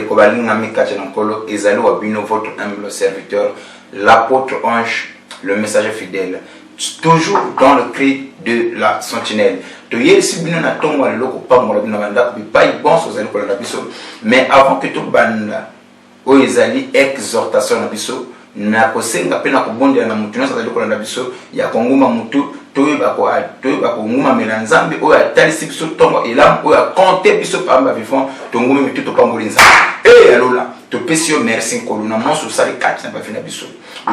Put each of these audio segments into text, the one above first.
bandeko balinga mikache nankolo ezali wa bino votre humble serviteur l'apôtre Ange le messager fidèle toujours dans le cri de la sentinelle to yesi bino na tongo le loko pambola bino banda ko pas bon so zali ko la biso mais avant que to banda o ezali exhortation na biso na kosenga pena kobondela na mutu nyonso azali ko la biso ya konguma mutu toyeba ko nguma melanzambe o atalisi biso tongo elam o a compter biso pamba vivant to nguma mitu to pambolinza alola to pesio merci koluna monso sali 4 na ba fina biso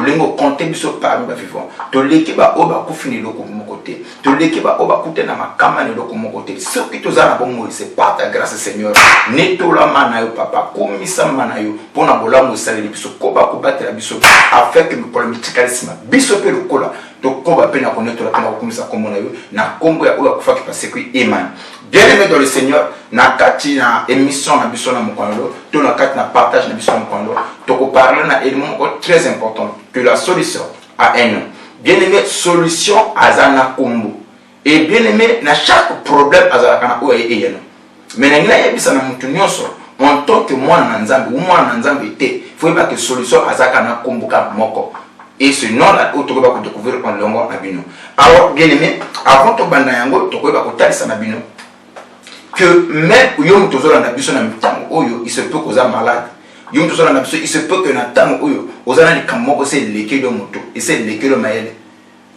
lengo compter biso pamba vivant to leki ba o ba kufini loko mokote to leki ba o ba kutena makama ne loko mokote ce qui tozana bongo c'est par ta grâce Seigneur netola mana yo papa komisa mana yo pona bolamu sali biso ko ba ko batela biso afin que politicalisme biso pe lokola to ko ba pena connaître la pena komisa komona yo na kombo ya o akufa ki parce que Eman bien-aimé dans le Seigneur na kati na émission na biso na mokondo to na kati na partage na biso na mokondo to ko parler na élément très important que la solution à un nom bien-aimé solution azana kombo et bien-aimé na chaque problème azala kana o eyeno mais na ngina yebisa na mutu nyonso en tant que moi na nzambe ou moi na nzambe te faut pas que solution azaka na kombo ka moko et ce nom là auto ko découvrir en longo na bino alors bien-aimé avant to banda yango to ko ba ko talisa na bino que même yom tozola na biso na mitango oyo il se peut causer malade yom tozola na biso il se peut que na tango oyo ozana ni kamoko c'est lekelo moto et c'est lekelo maele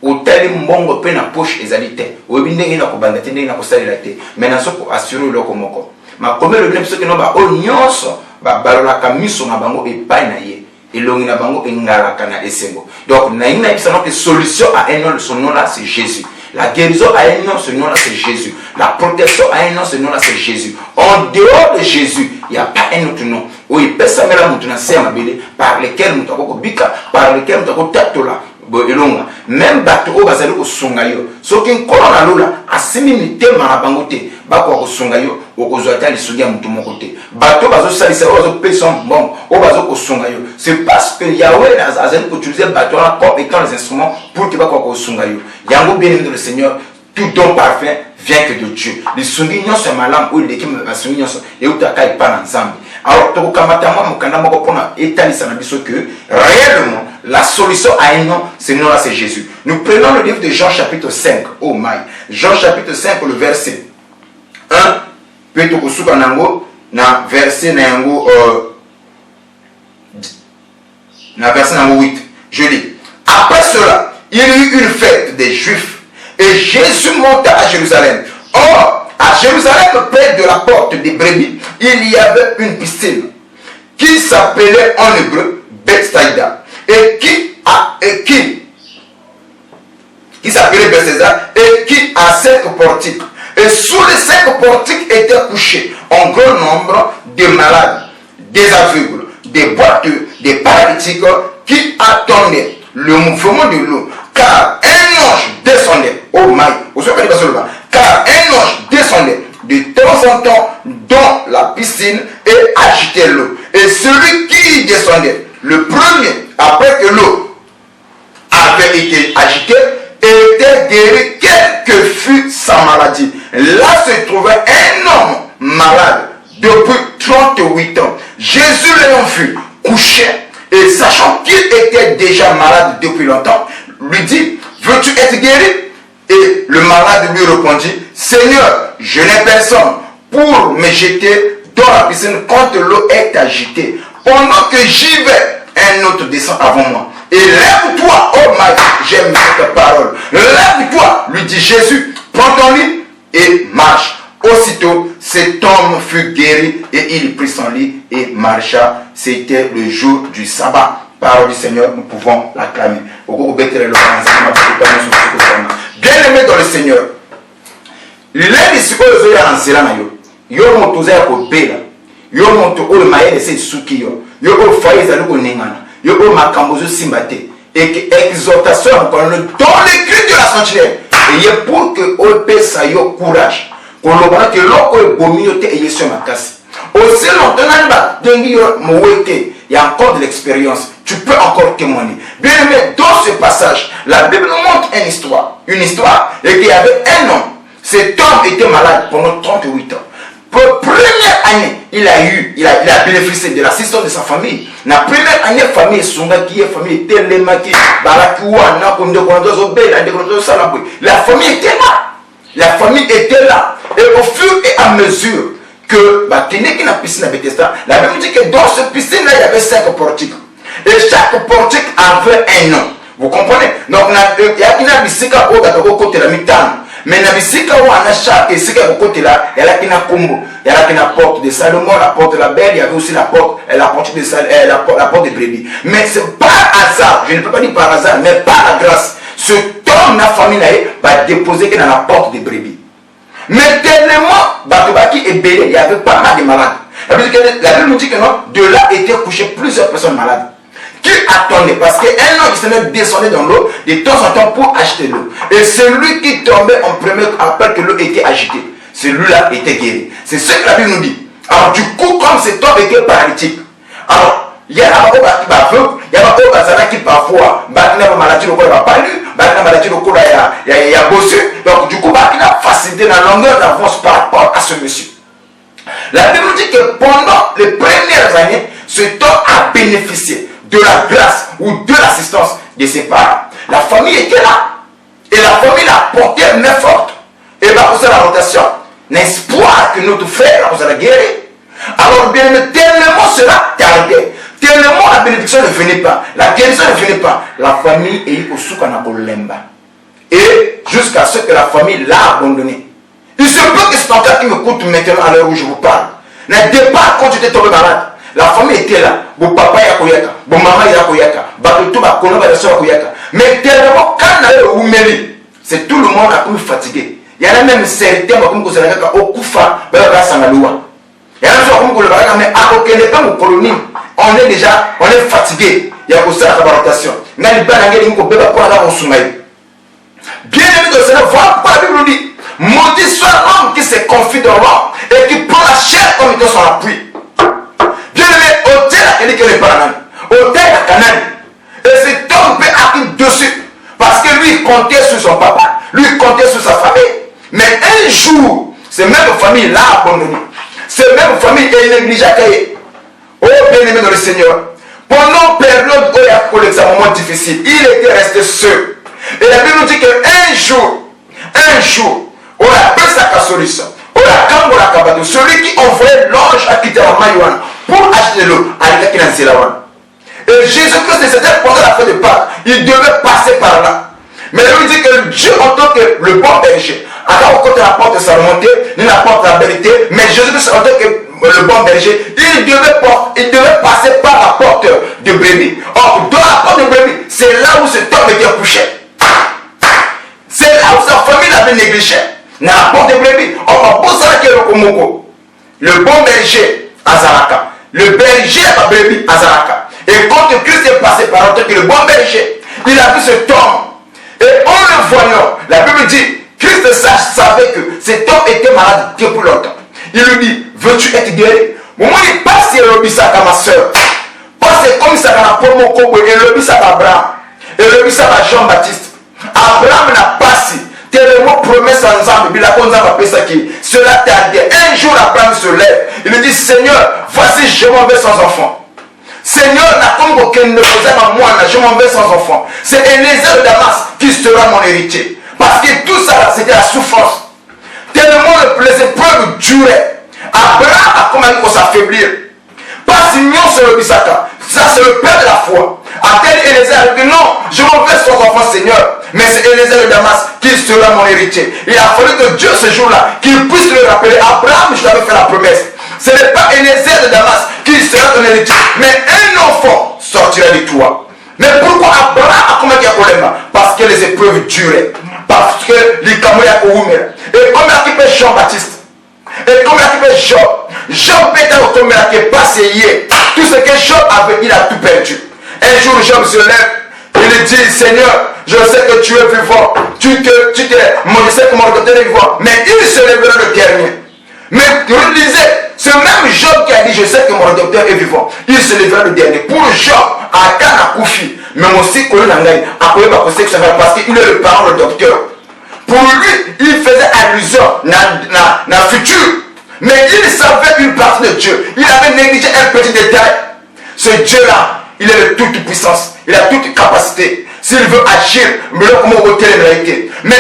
otali mbongo pe na poche ezalité oyebi ndenge na ko banda te ndenge na ko salela te mais na soko assurer loko moko ma komelo bino biso ke no ba o nyonso ba balola kamiso na bango epai na ye elongi na bango engalaka na esengo donc na ina bisa no que solution à un nom son nom là c'est Jésus. La guérison à un nom, ce nom-là, c'est Jésus. La protection à un nom, ce nom-là, c'est Jésus. En dehors de Jésus, il n'y a pas un autre nom. Oui, personne ne par lequel nous avons bika, par lequel nous avons tatola. Même bateau au bazali au songayo. Ce qui est colonna lola, a similité marabangote, bako au songayo, au kozota les sogia mutu mon côté. Bateau bazo salisa au pesson bon, au bazo au songayo. C'est parce que Yahweh a utilisé bateau comme étant les instruments pour que bako au songayo. Yango bien aimé le Seigneur, tout don parfait vient que de Dieu. Les songignons sont malades ou les qui me songignons et où ta caille pas ensemble. Alors, tu que réellement, la solution à un nom, c'est nom là, c'est Jésus. Nous prenons le livre de Jean chapitre 5. Oh my. Jean chapitre 5, le verset 1. Na verset 8. Je lis. Après cela, il y eut une fête des Juifs et Jésus monta à Jérusalem. Or, à Jérusalem, près de la porte des brebis, il y avait une piscine qui s'appelait en hébreu Bethsaïda et qui s'appelait Bethsaïda et qui a 5 portiques. Et sous les 5 portiques étaient couchés un grand nombre de malades, des aveugles, des boiteux, des paralytiques qui attendaient le mouvement de l'eau. Car un ange descendait, oh my, car un ange descendait de temps en temps dans la piscine et agitait l'eau. Et celui qui descendait, le premier, après que l'eau avait été agitée, était guéri, quelle que fût sa maladie. Là se trouvait un homme malade depuis 38 ans. Jésus l'ayant vu couché et sachant qu'il était déjà malade depuis longtemps, lui dit, veux-tu être guéri? Et le malade lui répondit, Seigneur, je n'ai personne pour me jeter dans la piscine quand l'eau est agitée. Pendant que j'y vais, un autre descend avant moi. Et lève-toi, oh my, j'aime cette parole. Lève-toi, lui dit Jésus, prends ton lit et marche. Aussitôt, cet homme fut guéri et il prit son lit et marcha. C'était le jour du sabbat. Parole du Seigneur, nous pouvons l'acclamer. Bien aimé dans le Seigneur, les disciples en Zéla yo moto za ko bela yo moto o maele se suki yo o faiza luko ningana yo o makambo zo simbate et exhortation dans les cris de la sentinelle et pour que o pesa yo courage qu'on le voit que l'oko e bomi yo te e yeso makasi aussi longtemps namba dengi yo mowete il y a encore de l'expérience, tu peux encore témoigner. Bien aimé, dans ce passage, la Bible nous montre une histoire, et qu'il y avait un homme. Cet homme était malade pendant 38 ans. Pour première année, il a bénéficié de l'assistance de sa famille. La première année, famille famille la famille était là. La famille était là. Et au fur et à mesure que la piscine à Bethesda, la Bible dit que dans cette piscine-là, il y avait 5 portiques. Et chaque portique avait un nom. Vous comprenez? Donc, il y a une bisika au côté de la mitane. Mais la bisika où on a chaque bisika au côté là, il y a la combo. Il y a la porte de Salomon, la porte de la belle, il y avait aussi la porte de la porte de brebis. Mais c'est par hasard, je ne peux pas dire par hasard, mais par la grâce, ce homme, la famille va déposer dans la porte de brebis. Mais tellement, Batobaki est belé, il y avait pas mal de malades. La Bible nous dit que non, de là étaient couchées plusieurs personnes malades. Qui attendait? Parce qu'un homme qui se descendait dans l'eau de temps en temps pour acheter l'eau. Et celui qui tombait en premier après que l'eau était agitée, celui-là était guéri. C'est ce que la Bible nous dit. Alors du coup, comme cet homme était paralytique, alors il y a un qui parfois une maladie au corps n'a pas lu, une maladie au corps il y a bossu. Donc du coup, il a facilité la longueur d'avance par rapport à ce monsieur. La Bible dit que pendant les premières années, cet homme a bénéficié de la grâce ou de l'assistance de ses parents. La famille était là. Et la famille l'a porté main forte. Et va poser la rotation. L'espoir que notre frère vous a guéri. Alors bien aimé, tellement cela tardait. Tellement la bénédiction ne venait pas. La guérison ne venait pas. La famille est au Soukanakolemba. Et jusqu'à ce que la famille l'a abandonné. Il se peut que c'est ton cas qui me coûte maintenant à l'heure où je vous parle. Le départ, quand tu étais tombé malade, la famille était là. Bon papa ya koyaka, bon maman ya koyaka, bateau ba kono ba soeur koyaka. Mais tellement quand on a oumeli, c'est tout le monde a comme fatigué. Il y en a même certains comme que ça n'a au kufa, ba ba sangalua. Il y en a comme que le baraka mais à aucun n'est pas mon colonie. On est fatigué. Il y a aussi la rotation. Ngali ba ngeli ngo beba pour la osumai. Bien aimé de cela, voilà pourquoi la Bible nous dit, maudit soit l'homme qui se confie dans l'homme et qui prend la chair comme étant son appui. Bien aimé, au tel à quelqu'un n'est pas là, au tel à Canaan. Et cet homme peut acquis dessus. Parce que lui, il comptait sur son papa. Lui, il comptait sur sa famille. Mais un jour, cette même famille l'a abandonné. Cette même famille est négligée. Oh, bien aimé dans le Seigneur. Pendant la période où il y a eu un moment difficile, il était resté seul. Et la Bible nous dit qu'un jour, on a pris sa solution. On a cambo la cabane. Celui qui envoyait l'ange à quitter la Maïwan pour acheter l'eau, et Jésus-Christ, c'était pendant la fête de Pâques, il devait passer par là. Mais il dit que Dieu, en tant que le bon berger, alors côté la porte de sa remontée, ni la porte de la vérité, mais Jésus-Christ, en tant que le bon berger, il devait passer par la porte de brebis. Or, dans la porte de brebis, c'est là où cet homme était couché. C'est là où sa famille l'avait négligé. Dans la porte de brebis. Or, pour ça que le bon berger, Azaraka. Le berger à brebis, Azaraka. Et quand Christ est passé par en tant que le bon berger, il a vu cet homme. Et en le voyant, la Bible dit, Christ savait que cet homme était malade depuis longtemps. Il lui dit, veux-tu être guéri? Moi, il passe et le bisa à ma soeur. Passe comme ça dans la promo Kobo et le bisa à Abraham. Et le bisa à Jean-Baptiste. Abraham n'a pas si. Tellement promesse ensemble, cela tardait. Un jour, Abraham se lève. Il lui dit, Seigneur, voici, je m'en vais sans enfant. Seigneur, n'a comme aucun ne faisait à moi, je m'en vais sans enfant. C'est Élisée de Damas qui sera mon héritier. Parce que tout ça, c'était la souffrance. Tellement les épreuves duraient. Abraham a commencé à s'affaiblir. Pas Simeon sur le Bissaka. Ça, c'est le père de la foi. À tel Élisée a dit non, je m'en vais sans enfant, Seigneur. Mais c'est Élisée de Damas qui sera mon héritier. Il a fallu que Dieu, ce jour-là, qu'il puisse le rappeler. Abraham, je t'avais fait la promesse. Ce n'est pas Élisée de Damas qui sera ton héritier, mais un enfant sortira de toi. Mais pourquoi Abraham a commencé à problème? Parce que les épreuves duraient. Parce que les camoyas ont ouvert. Et comme il a fait Jean-Baptiste, et comme il a fait Job, Job était automatique qui est passé hier. Tout ce que Job avait, il a tout perdu. Un jour, Job se lève, il dit, Seigneur, je sais que tu es vivant. Tu t'es, je sais que mon docteur est vivant. Mais il se lèvera le dernier. Mais relisez, ce même Job qui a dit, je sais que mon docteur est vivant. Il se lèvera le dernier. Pour Job, à Kana Koufi, mais aussi parce qu'il est le parent, le docteur. Pour lui, il faisait allusion à la future. Mais il savait une partie de Dieu. Il avait négligé un petit détail. Ce Dieu-là, il est de toute puissance. Il a toute capacité. S'il veut agir, mais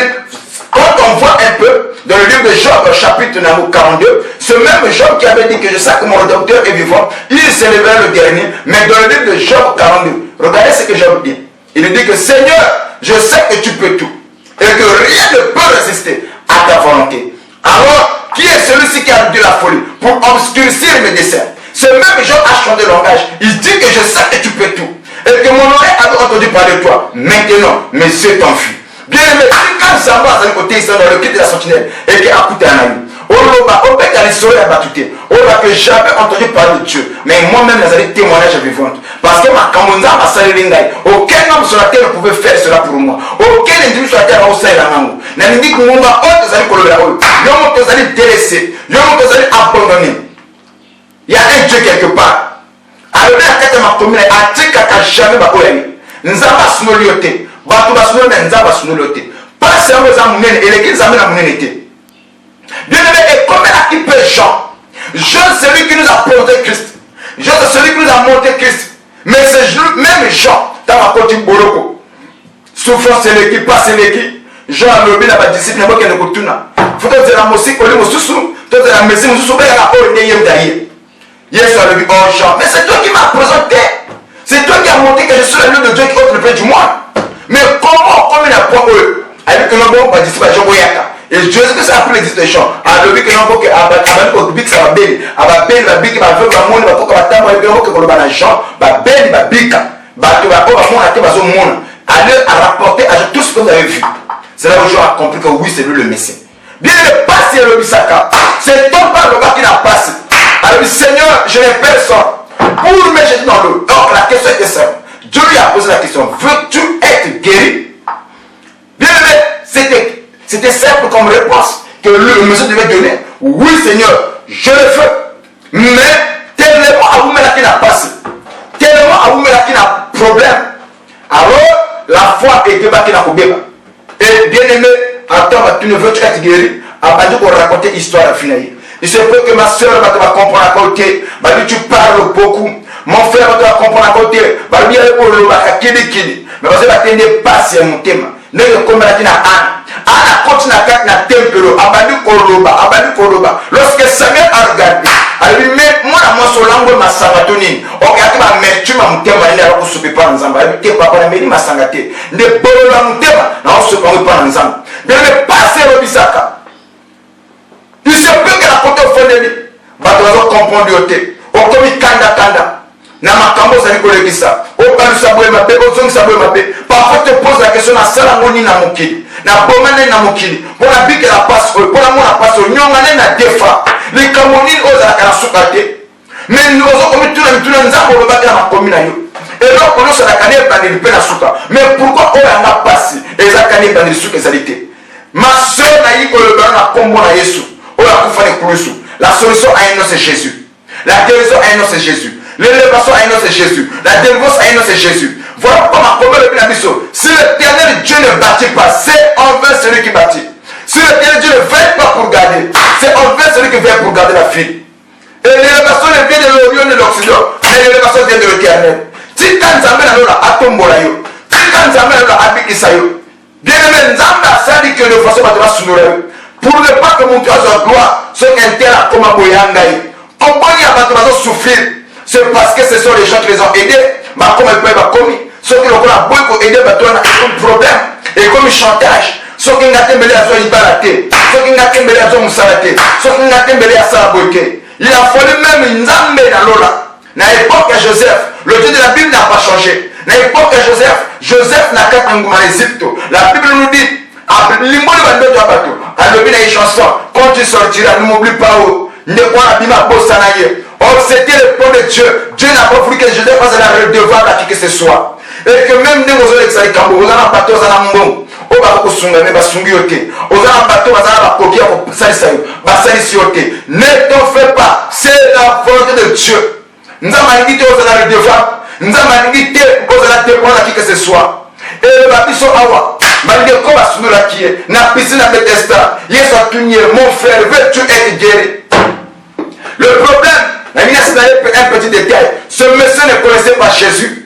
quand on voit un peu dans le livre de Job, chapitre 42, ce même Job qui avait dit que je sais que mon docteur est vivant, il célébrait le dernier, mais dans le livre de Job 42, regardez ce que Job dit. Il dit que Seigneur, je sais que tu peux tout et que rien ne peut résister à ta volonté. Alors, qui est celui-ci qui a dit la folie pour obscurcir mes desseins? Ce même Job a changé de langage. Il dit que je sais que tu peux tout et que mon oreille a entendu parler de toi. Maintenant, mes yeux t'enfuient. Bien aimé, quand ça va à côté, ils sont dans le kit de la sentinelle et qu'il a coûté un ami. On peut aller sur la battuté. On va que j'avais entendu parler de Dieu. Mais moi-même, les années témoignages vivants. Parce que ma camonza m'a salé l'ingay. Aucun homme sur la terre ne pouvait faire cela pour moi. Aucun individu sur la terre n'a osé la langue. N'a dit que mon gars, on te allait coller la route. On te allait délaisser. On te allait abandonner. Il y a un Dieu quelque part. Alors, à ma commune, à Tika, jamais ma collègue. Nous avons sonolioté. Pas seulement et l'église amène à mon été. Bien aimé, et comme elle a qui peut Jean, Jean c'est celui qui nous a porté Christ. Jean c'est celui qui nous a montré Christ. Mais c'est même Jean, dans la côte Boroko. Souffrance c'est l'équipe, pas c'est l'équipe. Jean a levé la discipline, il n'y a pas de kotuna. Faut que tu aies la musique, tu aies la musique, tu aies la musique, Yes, a levé, oh Jean. Mais c'est toi qui m'as présenté. C'est toi qui as montré que je suis le lieu de Dieu qui ôte le péché du monde. Mais comment, comme il a pas eux, avec que l'on va distribuer à Joboyaka. Et Dieu sait que ça a pris l'existence. Alors, que l'on va que ça va bien. Va bien, va bien, va faire le monde, va faire la table, va faire que l'on va l'argent, va bien, va bien. Allez à rapporter à tout ce que vous avez vu. C'est là où je a compris que oui, c'est lui le Messie. Bien le passé le Bissaka. C'est ton par le gars qui n'a passé. Alors, Seigneur, je n'ai personne pour me jeter dans l'eau. Donc, la question était simple. Dieu lui a posé la question, veux-tu être guéri? Bien aimé, c'était simple comme réponse que le monsieur devait donner. Oui Seigneur, je le fais. Mais tellement à vous mettre qui n'a passé. Tellement à vous mettre qui n'a problème. Alors, la foi est débat qui n'a pas bien. Et bien aimé, attends, tu ne veux être guéri. Après, tu vas raconter l'histoire à finir. Il se peut que ma soeur va te comprendre à côté. Tu parles beaucoup. Mon frère va te comprendre à côté. Mais parce que tu n'es pas si mon thème. Ne comme la tina Anna continue à templo. Lorsque Samuel a regardé, elle lui met moi à moi sur l'angle ma sabatonine. Ok, tu m'as mon thème. Elle a reçu pas ensemble. Elle dit papa, elle m'a dit ma sangate. Ne bolo la mon thème. Non, on se parle pas ensemble. Mais le passé Robisaka. Il se peut que la côté au fond de lui. Bah, tu vas comprendre le thé. Au comme il kanda. Na makambo zali kolekisa okanisa boye mabe ozongisa boye mabe parfois te pose la question na sala ngoni na mokili na bomane na mokili pona bike la passe pona mona passe nyongane na defa likambo nini ozalaka na suka te mais nous ozokomituna nzambo olobaki na makomi na yo eloko nyonso ezalaka ne ebandeli mpe na suka mais pourquoi oyo yanga pasi ezalaka ne ebandeli suka ezali te ma soeur nayi kolobana na kombo na yesu oyo akufa na ekulusu la solution à un nom c'est Jésus, la guérison à un nom c'est Jésus. L'élévation à un nom c'est Jésus. La délivrance à un nom c'est Jésus. Voilà comment le Bible. Si l'éternel Dieu ne bâtit pas, c'est envers celui qui bâtit. Si l'éternel Dieu ne veille pas pour garder, c'est envers celui qui vient pour garder la fille. Et l'élévation ne vient de l'Orient et de l'Occident, mais l'élévation vient de l'éternel. Si quand Nzambe na lola atombola yo, si quand Nzambe na lola abikisa yo, bien aimé Nzambe a sali que de façon battra sunura yo. Pour ne pas que mon cœur soit gloire, ce qu'un a comme un boyangaï. Comment il y a battra souffrir? C'est parce que ce sont les gens qui les ont aidés. Mais comme ils peuvent commis, ceux qui l'ont beaucoup aidé, comme problème et comme chantage. Ceux qui n'ont pas mêlé à son ibaraté, ceux qui n'ont pas mêlé à son moussalaté, ceux qui n'ont pas mêlé à sa beauté. Il a fallu même une Nzambe dans l'Ola. À l'époque de Joseph, le Dieu de la Bible n'a pas changé. À l'époque de Joseph n'a qu'à en Égypte. La Bible nous dit, quand tu sortiras, ne m'oublie pas où. Ne pas abîmer Bossanaye. Or, c'était le plan de Dieu. Dieu n'a pas voulu que Joseph fasse la redevable à qui que ce soit. Et que même nous, nous avons Kambo, nous avons bateau, nous avons on va vous sunga, mais basungi yote. Nous avons bateau, nous avons coquille, nous avons ne t'en fais pas. C'est la volonté de Dieu. Nous avons dit que nous avons redevable. Nous avons dit que nous avons dépendre à qui que ce soit. Et le baptême awa. Malgré quoi basungi la qui est. Na piscine à Bethesda. Yes, mon frère, veux-tu être guéri? Le problème, un petit détail, ce monsieur ne connaissait pas Jésus.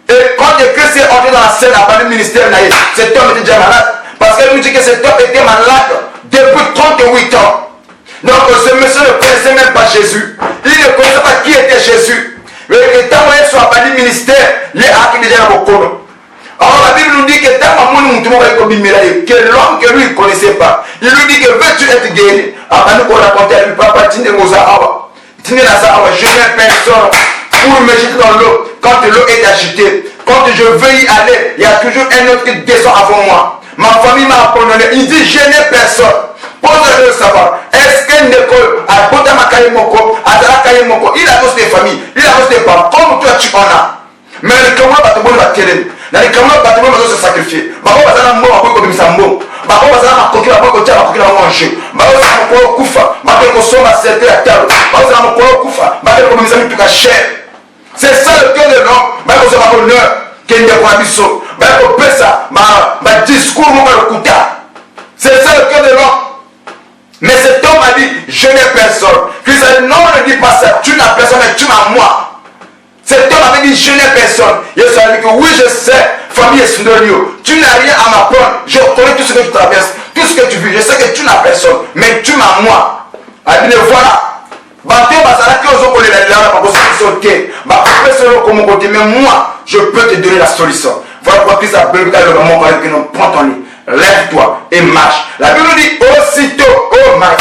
Et quand Christ est entré dans la scène avant le ministère, cet homme était déjà malade. Parce qu'elle nous dit que cet homme était malade depuis 38 ans. Donc ce monsieur ne connaissait même pas Jésus. Il ne connaissait pas qui était Jésus. Mais quand il soit banni ministère, il est acquis déjà dans le colo. Alors la Bible nous dit que que l'homme que lui ne connaissait pas, il lui dit que veux-tu être guéri? Avant nous raconter à lui, papa, tu n'es pas je n'ai personne pour me jeter dans l'eau. Quand l'eau est agitée, quand je veux y aller, il y a toujours un autre qui descend avant moi. Ma famille m'a abandonné. Il dit je n'ai personne. Pose-le savoir. Est-ce qu'une école à Botamakayemoko, à Tarakayemoko, il a tous des familles, il a tous des parents, comme toi tu en as. Mais le Kamwa Batobon va tirer. Dans les Kamwa Batobon va se sacrifier. Bako Bazana Mbo, Bako comme Sambo. Bako Bazana Koki, Bako Tia, Bako Kila manger. Bako Bazana Moko Kufa, Bako Kosoma, c'était la table. Bako Bazana Moko Kufa, Bako comme Sami Puka cher. C'est ça le cœur de l'homme. Bako Zama honneur, Kenya Kwabiso. Bako Pesa, ma discours, mon Kuta. C'est ça le cœur de l'homme. Mais cet homme a dit, je n'ai personne. Christ a dit, non, ne dis pas ça. Tu n'as personne, mais tu m'as moi. Cet homme avait dit, je n'ai personne. Jésus a dit que oui, je sais, famille est Sundolio. Tu n'as rien à m'apprendre. Je connais tout ce que tu traverses, tout ce que tu vis. Je sais que tu n'as personne, mais tu m'as moi. Il dit, voilà. Mais moi, je peux te donner la solution. Voilà pourquoi Christ a besoin de moment que nous prends ton lit. Lève-toi et marche. La Bible dit aussitôt, oh my.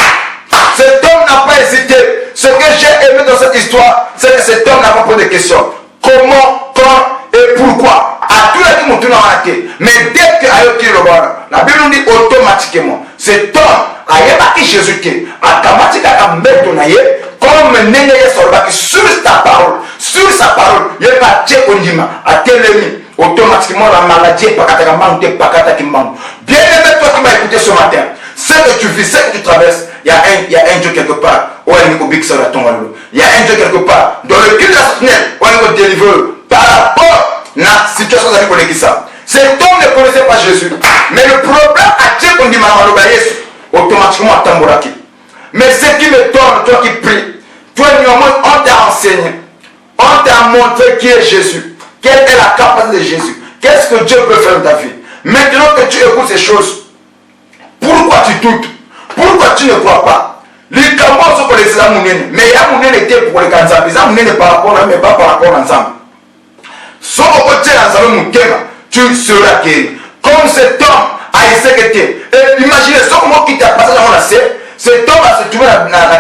Cet homme n'a pas hésité. Ce que j'ai aimé dans cette histoire, c'est que cet homme n'a pas posé de questions. Comment, quand et pourquoi. À tout la vie, mon tour n'a raté. Mais dès que Ayoki le voit, la Bible nous dit automatiquement, cet homme a évacué Jésus qui a automatiquement mettre comme Néné sur ta parole, sur sa parole, il va dire à Télémi. Automatiquement la maladie est pas bien aimé toi qui m'as écouté ce matin, ce que tu vis, ce que tu traverses, il y a un Dieu quelque part où il y a un Dieu quelque part dans le cul de la sentinelle où il va délivrer par rapport à la situation de la vie. Cet homme ne connaissait pas Jésus, mais le problème à Dieu qu'on dit automatiquement à Tambouraki. Mais ce qui me donne, toi qui pries, toi on t'a enseigné, on t'a montré qui est Jésus. Quelle est la capacité de Jésus? Qu'est-ce que Dieu peut faire dans ta vie? Maintenant que tu écoutes ces choses, pourquoi tu doutes? Pourquoi tu ne crois pas? Les campagnes sont pour les Amounènes, mais les Amounènes étaient pour les Kanzam. Les Amounènes par rapport à mais pas par rapport ensemble. Sauf au côté ensemble, tu seras guéri. Comme cet homme a exécuté. Et imaginez, ce moment qui t'a passé dans la scène, cet homme va se trouver dans la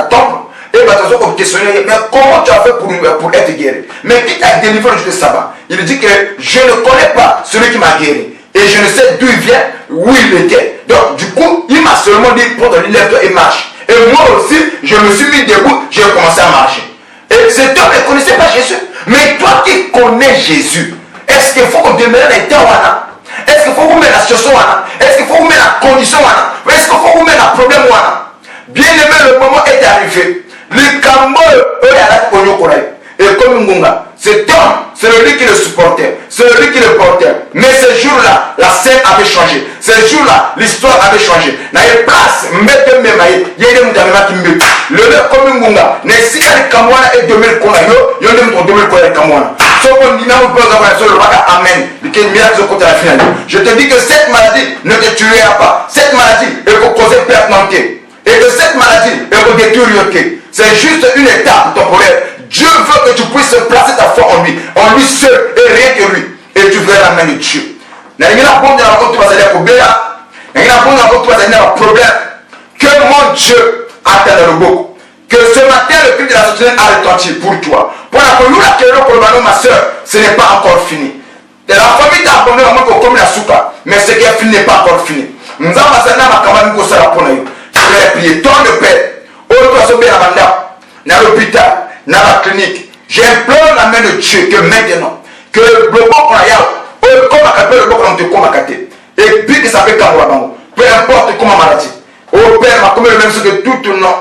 temple. Et va te questionner, mais comment tu as fait pour être guéri? Mais qui t'a délivré le jour de sabbat? Il dit que je ne connais pas celui qui m'a guéri. Et je ne sais d'où il vient, où il était. Donc du coup, il m'a seulement dit, prends ton lève-toi et marche. Et moi aussi, je me suis mis debout, j'ai commencé à marcher. Et cet homme ne connaissait pas Jésus. Mais toi qui connais Jésus, est-ce qu'il faut qu'on demeure les temps? Est-ce qu'il faut vous mettre la situation? Est-ce qu'il faut vous mettre la condition? Est-ce qu'il faut vous mettre la problème? Bien aimé, le moment est arrivé. Le Kambo et comme Ngunga, cet homme, c'est lui qui le supportait, c'est lui qui le portait. Mais ce jour-là, la scène avait changé. Ce jour-là, l'histoire avait changé. Dans les places, il y a des gens qui me le comme Ngunga, n'est si elle Kamwana et 2000 Konayo, il y a des gens qui ont Kamwana. Amen. Je te dis que cette maladie ne te tuera pas. Cette maladie, elle peut causer perte d'entier. Et que cette maladie, elle peut détruire. C'est juste une étape temporaire. Dieu veut que tu puisses placer ta foi en lui seul et rien que lui. Et tu verras la main de Dieu. Que mon Dieu attend dans le beaucoup. Que ce matin, le cri de la société a retenti pour toi. Pour la colombe, ma soeur, ce n'est pas encore fini. Et la famille t'a abandonné à moi comme la souka. Mais ce qui est fini n'est pas encore fini. Nous avons prié. Ton de paix. Dans l'hôpital, dans la clinique, j'implore la main de Dieu que maintenant, que le bloc qu'on a, comme le bloc qu'on te combat, et puis que ça fait comme peu importe comment maladie. Au Père, ma comme le même ce que tout ton nom,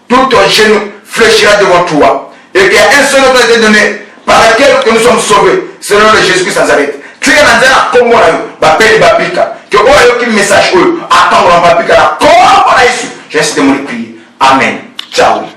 tout ton genou fléchira devant toi. Et qu'il y a un seul nom qui a été donné par lequel que nous sommes sauvés, c'est le nom de Jésus-Christ Nazareth. Tu es dans un comme moi, que vous avez un message, attendre en Babika, comment on a ici. J'ai incité mon prier. Amen. Ciao.